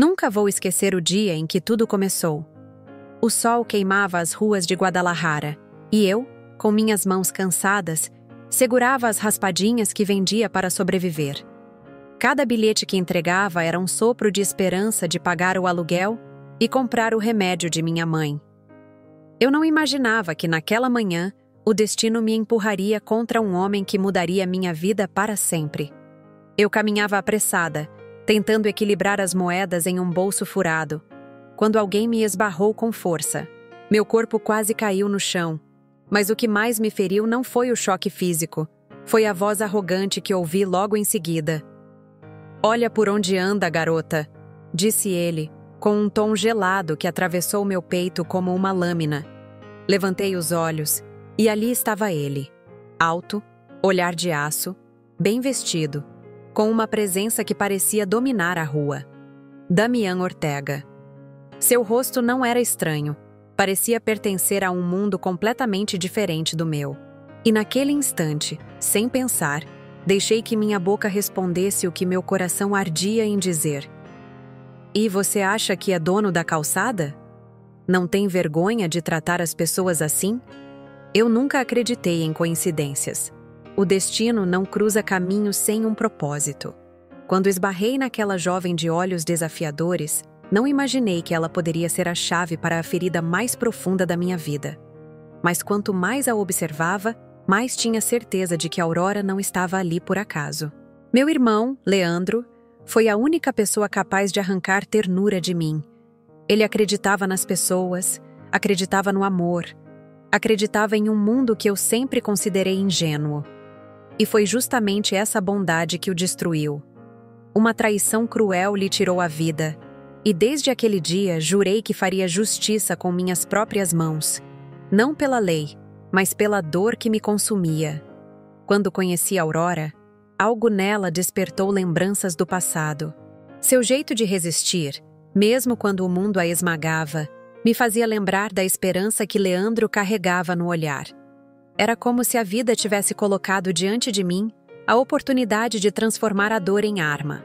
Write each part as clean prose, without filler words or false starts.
Nunca vou esquecer o dia em que tudo começou. O sol queimava as ruas de Guadalajara e eu, com minhas mãos cansadas, segurava as raspadinhas que vendia para sobreviver. Cada bilhete que entregava era um sopro de esperança de pagar o aluguel e comprar o remédio de minha mãe. Eu não imaginava que naquela manhã o destino me empurraria contra um homem que mudaria minha vida para sempre. Eu caminhava apressada, tentando equilibrar as moedas em um bolso furado, quando alguém me esbarrou com força. Meu corpo quase caiu no chão, mas o que mais me feriu não foi o choque físico, foi a voz arrogante que ouvi logo em seguida. "Olha por onde anda, garota", disse ele, com um tom gelado que atravessou meu peito como uma lâmina. Levantei os olhos, e ali estava ele, alto, olhar de aço, bem vestido, com uma presença que parecia dominar a rua. Damián Ortega. Seu rosto não era estranho, parecia pertencer a um mundo completamente diferente do meu. E naquele instante, sem pensar, deixei que minha boca respondesse o que meu coração ardia em dizer. "E você acha que é dono da calçada? Não tem vergonha de tratar as pessoas assim?" Eu nunca acreditei em coincidências. O destino não cruza caminhos sem um propósito. Quando esbarrei naquela jovem de olhos desafiadores, não imaginei que ela poderia ser a chave para a ferida mais profunda da minha vida. Mas quanto mais a observava, mais tinha certeza de que Aurora não estava ali por acaso. Meu irmão, Leandro, foi a única pessoa capaz de arrancar ternura de mim. Ele acreditava nas pessoas, acreditava no amor, acreditava em um mundo que eu sempre considerei ingênuo. E foi justamente essa bondade que o destruiu. Uma traição cruel lhe tirou a vida, e desde aquele dia jurei que faria justiça com minhas próprias mãos, não pela lei, mas pela dor que me consumia. Quando conheci Aurora, algo nela despertou lembranças do passado. Seu jeito de resistir, mesmo quando o mundo a esmagava, me fazia lembrar da esperança que Leandro carregava no olhar. Era como se a vida tivesse colocado diante de mim a oportunidade de transformar a dor em arma.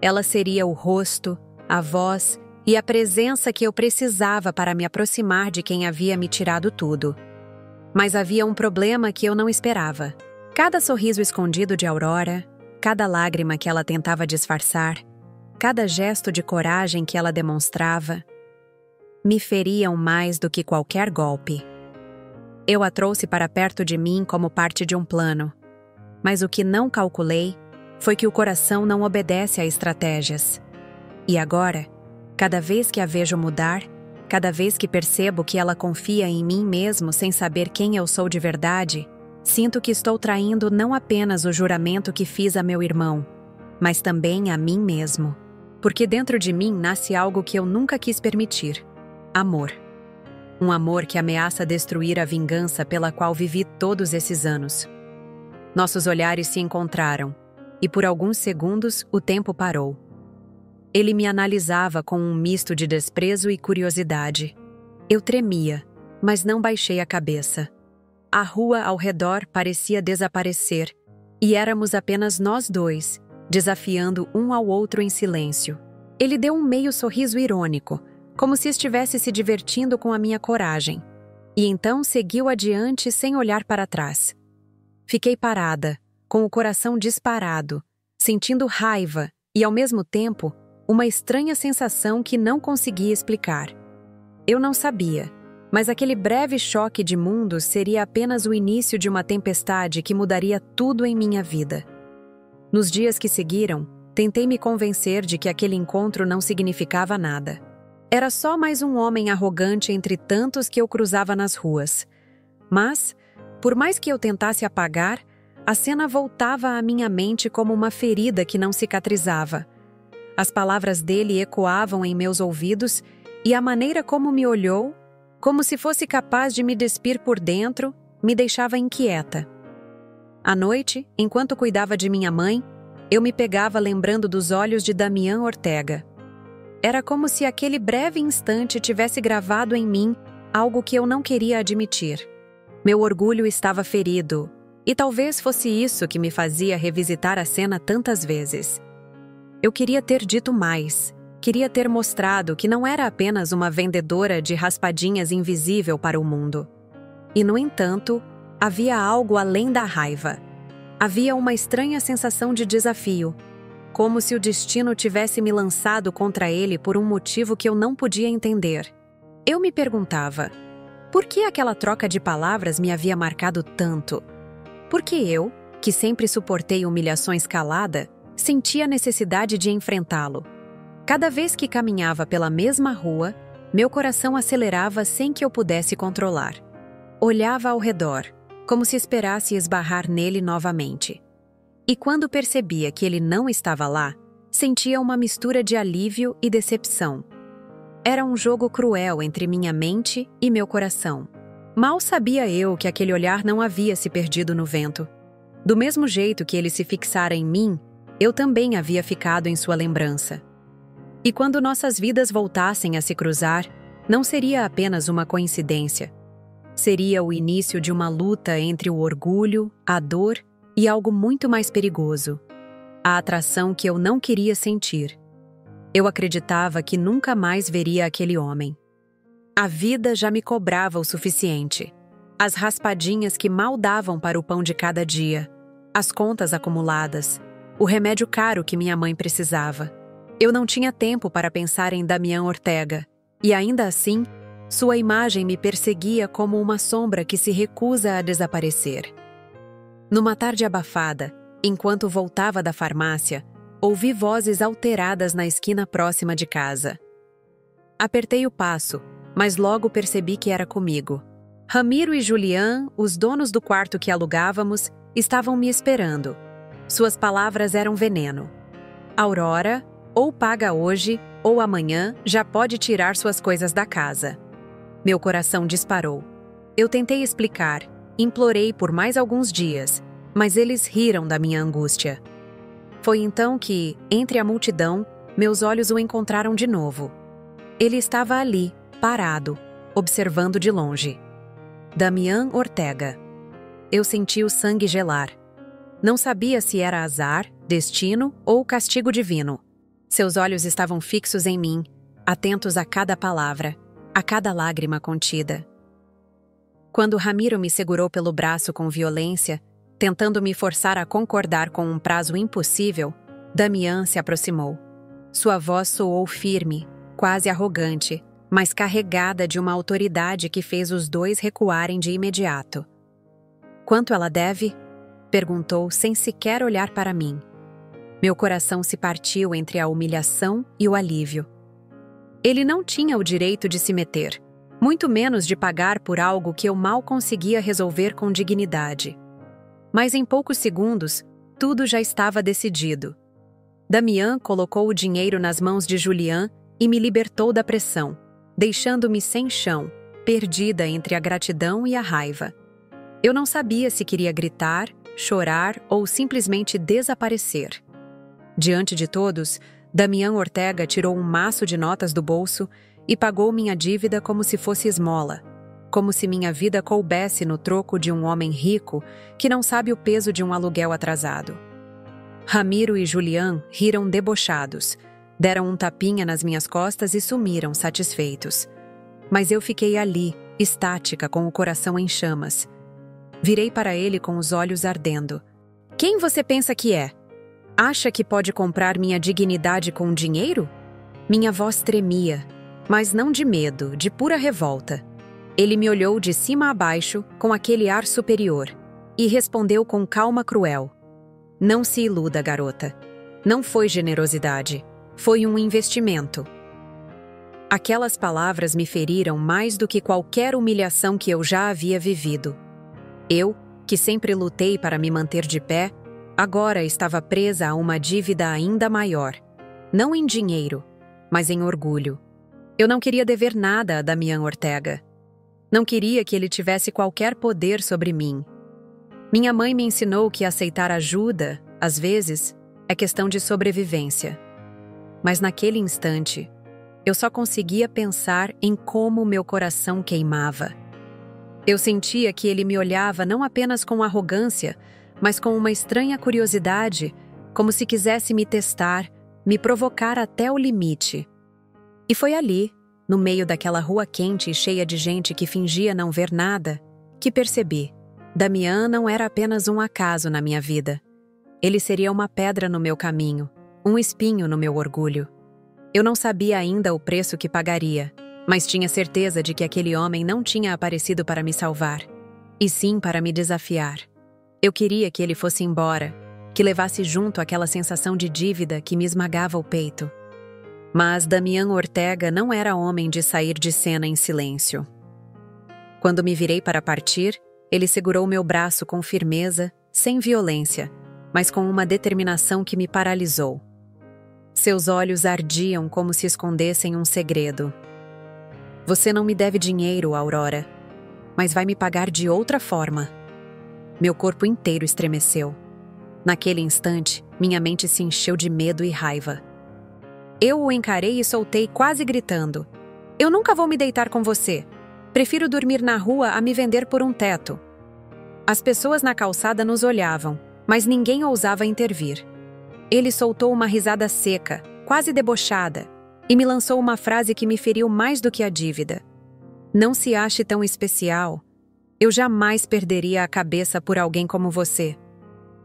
Ela seria o rosto, a voz e a presença que eu precisava para me aproximar de quem havia me tirado tudo. Mas havia um problema que eu não esperava. Cada sorriso escondido de Aurora, cada lágrima que ela tentava disfarçar, cada gesto de coragem que ela demonstrava, me feriam mais do que qualquer golpe. Eu a trouxe para perto de mim como parte de um plano, mas o que não calculei foi que o coração não obedece a estratégias. E agora, cada vez que a vejo mudar, cada vez que percebo que ela confia em mim mesmo sem saber quem eu sou de verdade, sinto que estou traindo não apenas o juramento que fiz a meu irmão, mas também a mim mesmo. Porque dentro de mim nasce algo que eu nunca quis permitir: amor. Um amor que ameaça destruir a vingança pela qual vivi todos esses anos. Nossos olhares se encontraram, e por alguns segundos o tempo parou. Ele me analisava com um misto de desprezo e curiosidade. Eu tremia, mas não baixei a cabeça. A rua ao redor parecia desaparecer, e éramos apenas nós dois, desafiando um ao outro em silêncio. Ele deu um meio sorriso irônico, como se estivesse se divertindo com a minha coragem, e então seguiu adiante sem olhar para trás. Fiquei parada, com o coração disparado, sentindo raiva e, ao mesmo tempo, uma estranha sensação que não conseguia explicar. Eu não sabia, mas aquele breve choque de mundos seria apenas o início de uma tempestade que mudaria tudo em minha vida. Nos dias que seguiram, tentei me convencer de que aquele encontro não significava nada. Era só mais um homem arrogante entre tantos que eu cruzava nas ruas. Mas, por mais que eu tentasse apagar, a cena voltava à minha mente como uma ferida que não cicatrizava. As palavras dele ecoavam em meus ouvidos e a maneira como me olhou, como se fosse capaz de me despir por dentro, me deixava inquieta. À noite, enquanto cuidava de minha mãe, eu me pegava lembrando dos olhos de Damián Ortega. Era como se aquele breve instante tivesse gravado em mim algo que eu não queria admitir. Meu orgulho estava ferido, e talvez fosse isso que me fazia revisitar a cena tantas vezes. Eu queria ter dito mais, queria ter mostrado que não era apenas uma vendedora de raspadinhas invisível para o mundo. E, no entanto, havia algo além da raiva. Havia uma estranha sensação de desafio, como se o destino tivesse me lançado contra ele por um motivo que eu não podia entender. Eu me perguntava, por que aquela troca de palavras me havia marcado tanto? Por que eu, que sempre suportei humilhações calada, sentia a necessidade de enfrentá-lo? Cada vez que caminhava pela mesma rua, meu coração acelerava sem que eu pudesse controlar. Olhava ao redor, como se esperasse esbarrar nele novamente. E quando percebia que ele não estava lá, sentia uma mistura de alívio e decepção. Era um jogo cruel entre minha mente e meu coração. Mal sabia eu que aquele olhar não havia se perdido no vento. Do mesmo jeito que ele se fixara em mim, eu também havia ficado em sua lembrança. E quando nossas vidas voltassem a se cruzar, não seria apenas uma coincidência. Seria o início de uma luta entre o orgulho, a dor e algo muito mais perigoso. A atração que eu não queria sentir. Eu acreditava que nunca mais veria aquele homem. A vida já me cobrava o suficiente. As raspadinhas que mal davam para o pão de cada dia, as contas acumuladas, o remédio caro que minha mãe precisava. Eu não tinha tempo para pensar em Damián Ortega, e ainda assim, sua imagem me perseguia como uma sombra que se recusa a desaparecer. Numa tarde abafada, enquanto voltava da farmácia, ouvi vozes alteradas na esquina próxima de casa. Apertei o passo, mas logo percebi que era comigo. Ramiro e Julián, os donos do quarto que alugávamos, estavam me esperando. Suas palavras eram veneno. Aurora, ou paga hoje, ou amanhã já pode tirar suas coisas da casa. Meu coração disparou. Eu tentei explicar, implorei por mais alguns dias, mas eles riram da minha angústia. Foi então que, entre a multidão, meus olhos o encontraram de novo. Ele estava ali, parado, observando de longe. Damián Ortega. Eu senti o sangue gelar. Não sabia se era azar, destino ou castigo divino. Seus olhos estavam fixos em mim, atentos a cada palavra, a cada lágrima contida. Quando Ramiro me segurou pelo braço com violência, tentando me forçar a concordar com um prazo impossível, Damián se aproximou. Sua voz soou firme, quase arrogante, mas carregada de uma autoridade que fez os dois recuarem de imediato. "Quanto ela deve?" perguntou sem sequer olhar para mim. Meu coração se partiu entre a humilhação e o alívio. Ele não tinha o direito de se meter, muito menos de pagar por algo que eu mal conseguia resolver com dignidade. Mas em poucos segundos, tudo já estava decidido. Damián colocou o dinheiro nas mãos de Julián e me libertou da pressão, deixando-me sem chão, perdida entre a gratidão e a raiva. Eu não sabia se queria gritar, chorar ou simplesmente desaparecer. Diante de todos, Damián Ortega tirou um maço de notas do bolso e pagou minha dívida como se fosse esmola, como se minha vida coubesse no troco de um homem rico que não sabe o peso de um aluguel atrasado. Ramiro e Julián riram debochados, deram um tapinha nas minhas costas e sumiram satisfeitos. Mas eu fiquei ali, estática, com o coração em chamas. Virei para ele com os olhos ardendo. "Quem você pensa que é? Acha que pode comprar minha dignidade com dinheiro?" Minha voz tremia, mas não de medo, de pura revolta. Ele me olhou de cima a baixo, com aquele ar superior, e respondeu com calma cruel. "Não se iluda, garota. Não foi generosidade. Foi um investimento." Aquelas palavras me feriram mais do que qualquer humilhação que eu já havia vivido. Eu, que sempre lutei para me manter de pé, agora estava presa a uma dívida ainda maior. Não em dinheiro, mas em orgulho. Eu não queria dever nada a Damián Ortega. Não queria que ele tivesse qualquer poder sobre mim. Minha mãe me ensinou que aceitar ajuda, às vezes, é questão de sobrevivência. Mas naquele instante, eu só conseguia pensar em como meu coração queimava. Eu sentia que ele me olhava não apenas com arrogância, mas com uma estranha curiosidade, como se quisesse me testar, me provocar até o limite. E foi ali, no meio daquela rua quente e cheia de gente que fingia não ver nada, que percebi: Damian não era apenas um acaso na minha vida. Ele seria uma pedra no meu caminho, um espinho no meu orgulho. Eu não sabia ainda o preço que pagaria, mas tinha certeza de que aquele homem não tinha aparecido para me salvar, e sim para me desafiar. Eu queria que ele fosse embora, que levasse junto aquela sensação de dívida que me esmagava o peito. Mas Damian Ortega não era homem de sair de cena em silêncio. Quando me virei para partir, ele segurou meu braço com firmeza, sem violência, mas com uma determinação que me paralisou. Seus olhos ardiam como se escondessem um segredo. Você não me deve dinheiro, Aurora, mas vai me pagar de outra forma. Meu corpo inteiro estremeceu. Naquele instante, minha mente se encheu de medo e raiva. Eu o encarei e soltei quase gritando: Eu nunca vou me deitar com você. Prefiro dormir na rua a me vender por um teto. As pessoas na calçada nos olhavam, mas ninguém ousava intervir. Ele soltou uma risada seca, quase debochada, e me lançou uma frase que me feriu mais do que a dívida. Não se ache tão especial. Eu jamais perderia a cabeça por alguém como você.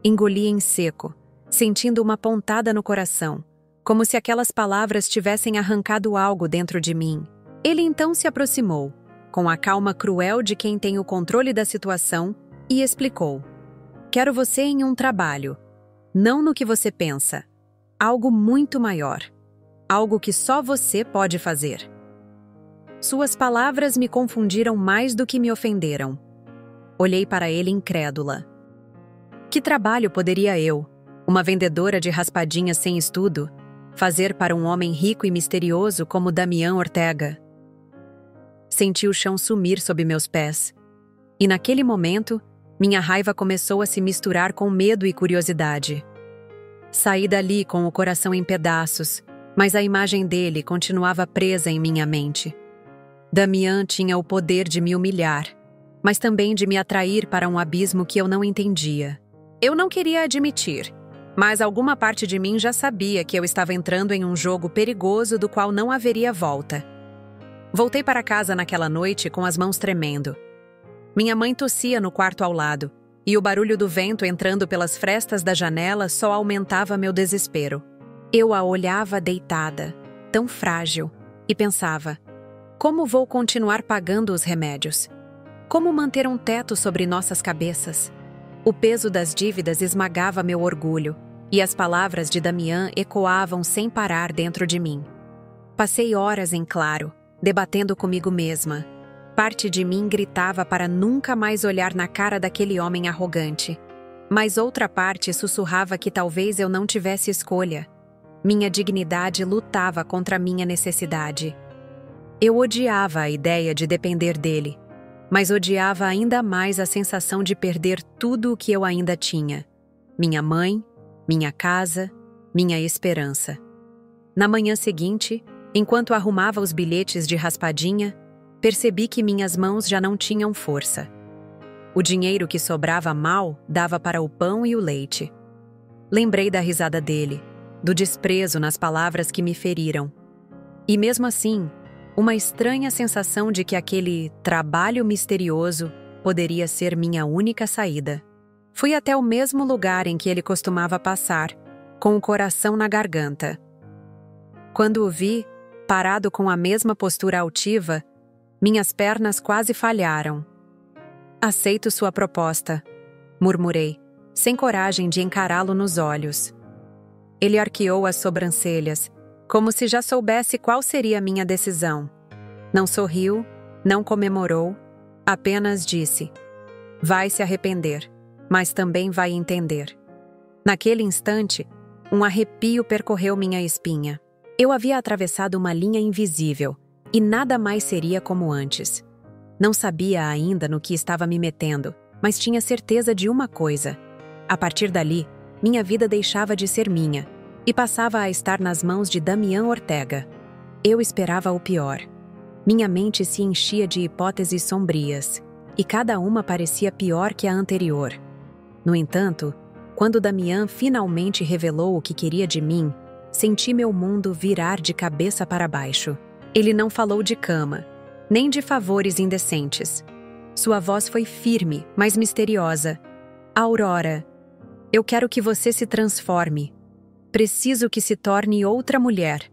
Engoli em seco, sentindo uma pontada no coração, como se aquelas palavras tivessem arrancado algo dentro de mim. Ele então se aproximou, com a calma cruel de quem tem o controle da situação, e explicou: Quero você em um trabalho, não no que você pensa. Algo muito maior. Algo que só você pode fazer. Suas palavras me confundiram mais do que me ofenderam. Olhei para ele incrédula. Que trabalho poderia eu, uma vendedora de raspadinhas sem estudo, fazer para um homem rico e misterioso como Damian Ortega? Senti o chão sumir sob meus pés. E naquele momento, minha raiva começou a se misturar com medo e curiosidade. Saí dali com o coração em pedaços, mas a imagem dele continuava presa em minha mente. Damian tinha o poder de me humilhar, mas também de me atrair para um abismo que eu não entendia. Eu não queria admitir, mas alguma parte de mim já sabia que eu estava entrando em um jogo perigoso do qual não haveria volta. Voltei para casa naquela noite com as mãos tremendo. Minha mãe tossia no quarto ao lado, e o barulho do vento entrando pelas frestas da janela só aumentava meu desespero. Eu a olhava deitada, tão frágil, e pensava: como vou continuar pagando os remédios? Como manter um teto sobre nossas cabeças? O peso das dívidas esmagava meu orgulho, e as palavras de Damian ecoavam sem parar dentro de mim. Passei horas em claro, debatendo comigo mesma. Parte de mim gritava para nunca mais olhar na cara daquele homem arrogante. Mas outra parte sussurrava que talvez eu não tivesse escolha. Minha dignidade lutava contra minha necessidade. Eu odiava a ideia de depender dele, mas odiava ainda mais a sensação de perder tudo o que eu ainda tinha. Minha mãe, minha casa, minha esperança. Na manhã seguinte, enquanto arrumava os bilhetes de raspadinha, percebi que minhas mãos já não tinham força. O dinheiro que sobrava mal dava para o pão e o leite. Lembrei da risada dele, do desprezo nas palavras que me feriram. E mesmo assim, uma estranha sensação de que aquele trabalho misterioso poderia ser minha única saída. Fui até o mesmo lugar em que ele costumava passar, com o coração na garganta. Quando o vi, parado com a mesma postura altiva, minhas pernas quase falharam. Aceito sua proposta, murmurei, sem coragem de encará-lo nos olhos. Ele arqueou as sobrancelhas, como se já soubesse qual seria a minha decisão. Não sorriu, não comemorou, apenas disse: vai se arrepender, mas também vai entender. Naquele instante, um arrepio percorreu minha espinha. Eu havia atravessado uma linha invisível, e nada mais seria como antes. Não sabia ainda no que estava me metendo, mas tinha certeza de uma coisa: a partir dali, minha vida deixava de ser minha e passava a estar nas mãos de Damian Ortega. Eu esperava o pior. Minha mente se enchia de hipóteses sombrias, e cada uma parecia pior que a anterior. No entanto, quando Damian finalmente revelou o que queria de mim, senti meu mundo virar de cabeça para baixo. Ele não falou de cama, nem de favores indecentes. Sua voz foi firme, mas misteriosa. Aurora, eu quero que você se transforme. Preciso que se torne outra mulher.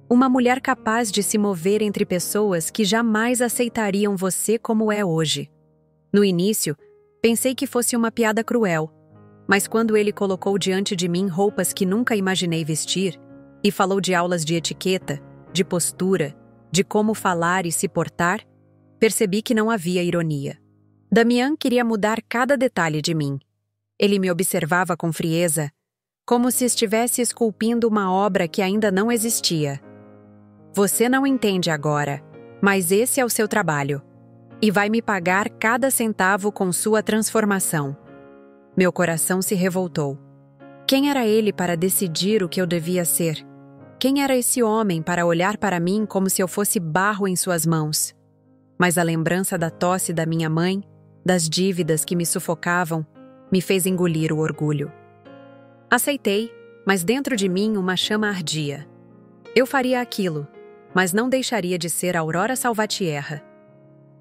Uma mulher capaz de se mover entre pessoas que jamais aceitariam você como é hoje. No início, pensei que fosse uma piada cruel, mas quando ele colocou diante de mim roupas que nunca imaginei vestir e falou de aulas de etiqueta, de postura, de como falar e se portar, percebi que não havia ironia. Damian queria mudar cada detalhe de mim. Ele me observava com frieza, como se estivesse esculpindo uma obra que ainda não existia. Você não entende agora, mas esse é o seu trabalho. E vai me pagar cada centavo com sua transformação. Meu coração se revoltou. Quem era ele para decidir o que eu devia ser? Quem era esse homem para olhar para mim como se eu fosse barro em suas mãos? Mas a lembrança da tosse da minha mãe, das dívidas que me sufocavam, me fez engolir o orgulho. Aceitei, mas dentro de mim uma chama ardia. Eu faria aquilo, mas não deixaria de ser Aurora Salvatierra.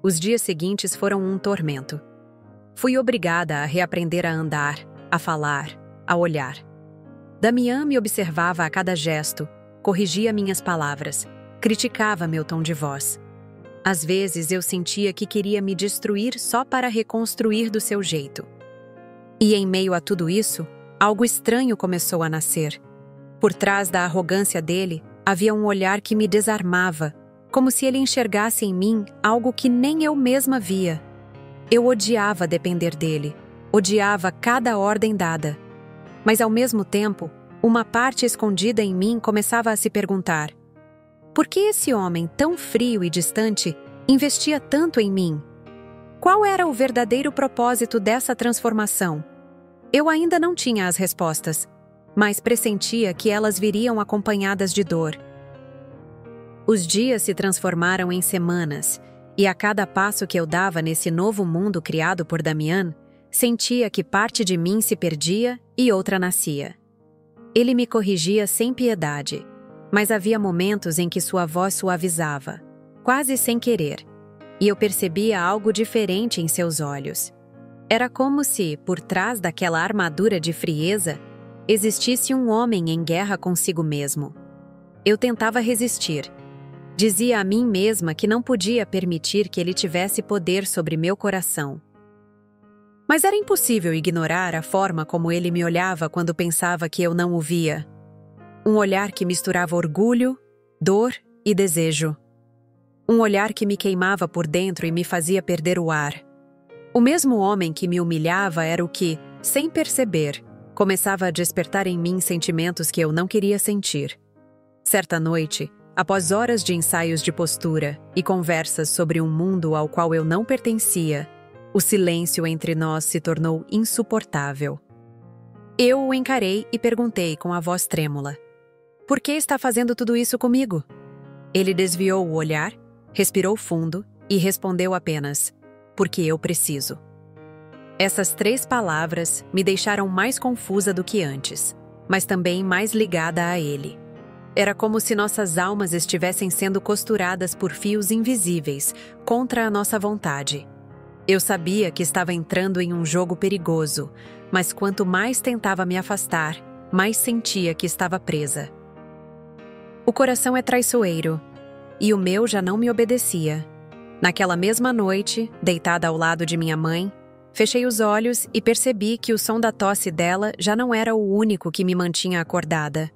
Os dias seguintes foram um tormento. Fui obrigada a reaprender a andar, a falar, a olhar. Damian me observava a cada gesto, corrigia minhas palavras, criticava meu tom de voz. Às vezes eu sentia que queria me destruir só para reconstruir do seu jeito. E em meio a tudo isso, algo estranho começou a nascer. Por trás da arrogância dele, havia um olhar que me desarmava, como se ele enxergasse em mim algo que nem eu mesma via. Eu odiava depender dele, odiava cada ordem dada. Mas ao mesmo tempo, uma parte escondida em mim começava a se perguntar: por que esse homem tão frio e distante investia tanto em mim? Qual era o verdadeiro propósito dessa transformação? Eu ainda não tinha as respostas, mas pressentia que elas viriam acompanhadas de dor. Os dias se transformaram em semanas, e a cada passo que eu dava nesse novo mundo criado por Damian, sentia que parte de mim se perdia e outra nascia. Ele me corrigia sem piedade, mas havia momentos em que sua voz suavizava, quase sem querer, e eu percebia algo diferente em seus olhos. Era como se, por trás daquela armadura de frieza, existisse um homem em guerra consigo mesmo. Eu tentava resistir. Dizia a mim mesma que não podia permitir que ele tivesse poder sobre meu coração. Mas era impossível ignorar a forma como ele me olhava quando pensava que eu não o via. Um olhar que misturava orgulho, dor e desejo. Um olhar que me queimava por dentro e me fazia perder o ar. O mesmo homem que me humilhava era o que, sem perceber, começava a despertar em mim sentimentos que eu não queria sentir. Certa noite, após horas de ensaios de postura e conversas sobre um mundo ao qual eu não pertencia, o silêncio entre nós se tornou insuportável. Eu o encarei e perguntei com a voz trêmula: por que está fazendo tudo isso comigo? Ele desviou o olhar, respirou fundo e respondeu apenas: porque eu preciso. Essas 3 palavras me deixaram mais confusa do que antes, mas também mais ligada a ele. Era como se nossas almas estivessem sendo costuradas por fios invisíveis contra a nossa vontade. Eu sabia que estava entrando em um jogo perigoso, mas quanto mais tentava me afastar, mais sentia que estava presa. O coração é traiçoeiro, e o meu já não me obedecia. Naquela mesma noite, deitada ao lado de minha mãe, fechei os olhos e percebi que o som da tosse dela já não era o único que me mantinha acordada.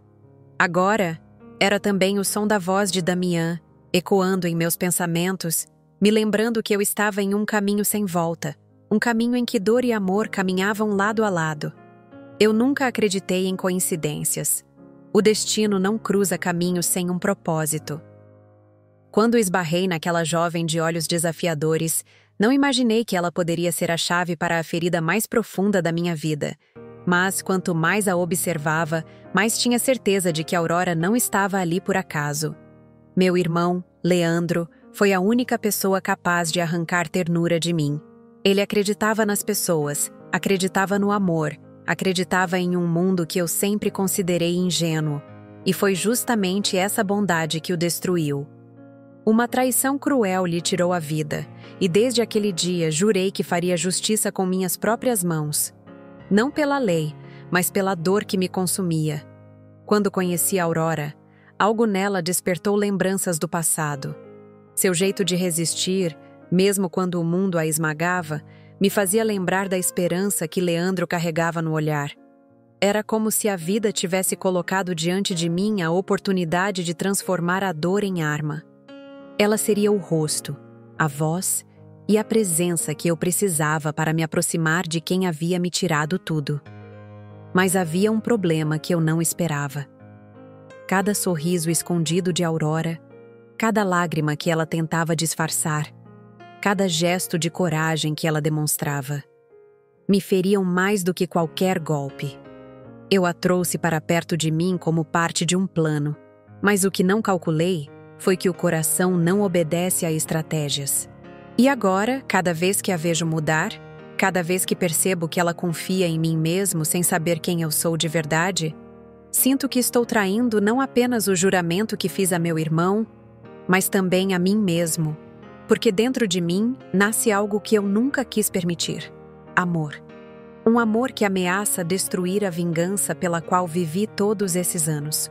Agora, era também o som da voz de Damian, ecoando em meus pensamentos, me lembrando que eu estava em um caminho sem volta, um caminho em que dor e amor caminhavam lado a lado. Eu nunca acreditei em coincidências. O destino não cruza caminhos sem um propósito. Quando esbarrei naquela jovem de olhos desafiadores, não imaginei que ela poderia ser a chave para a ferida mais profunda da minha vida. Mas, quanto mais a observava, mais tinha certeza de que Aurora não estava ali por acaso. Meu irmão, Leandro, foi a única pessoa capaz de arrancar ternura de mim. Ele acreditava nas pessoas, acreditava no amor, acreditava em um mundo que eu sempre considerei ingênuo. e foi justamente essa bondade que o destruiu. Uma traição cruel lhe tirou a vida, e desde aquele dia jurei que faria justiça com minhas próprias mãos. Não pela lei, mas pela dor que me consumia. Quando conheci Aurora, algo nela despertou lembranças do passado. Seu jeito de resistir, mesmo quando o mundo a esmagava, me fazia lembrar da esperança que Leandro carregava no olhar. Era como se a vida tivesse colocado diante de mim a oportunidade de transformar a dor em arma. Ela seria o rosto, a voz e a presença que eu precisava para me aproximar de quem havia me tirado tudo. Mas havia um problema que eu não esperava. Cada sorriso escondido de Aurora, cada lágrima que ela tentava disfarçar, cada gesto de coragem que ela demonstrava, me feriam mais do que qualquer golpe. Eu a trouxe para perto de mim como parte de um plano, mas o que não calculei foi que o coração não obedece a estratégias. E agora, cada vez que a vejo mudar, cada vez que percebo que ela confia em mim mesmo sem saber quem eu sou de verdade, sinto que estou traindo não apenas o juramento que fiz a meu irmão, mas também a mim mesmo, porque dentro de mim nasce algo que eu nunca quis permitir: amor. Um amor que ameaça destruir a vingança pela qual vivi todos esses anos.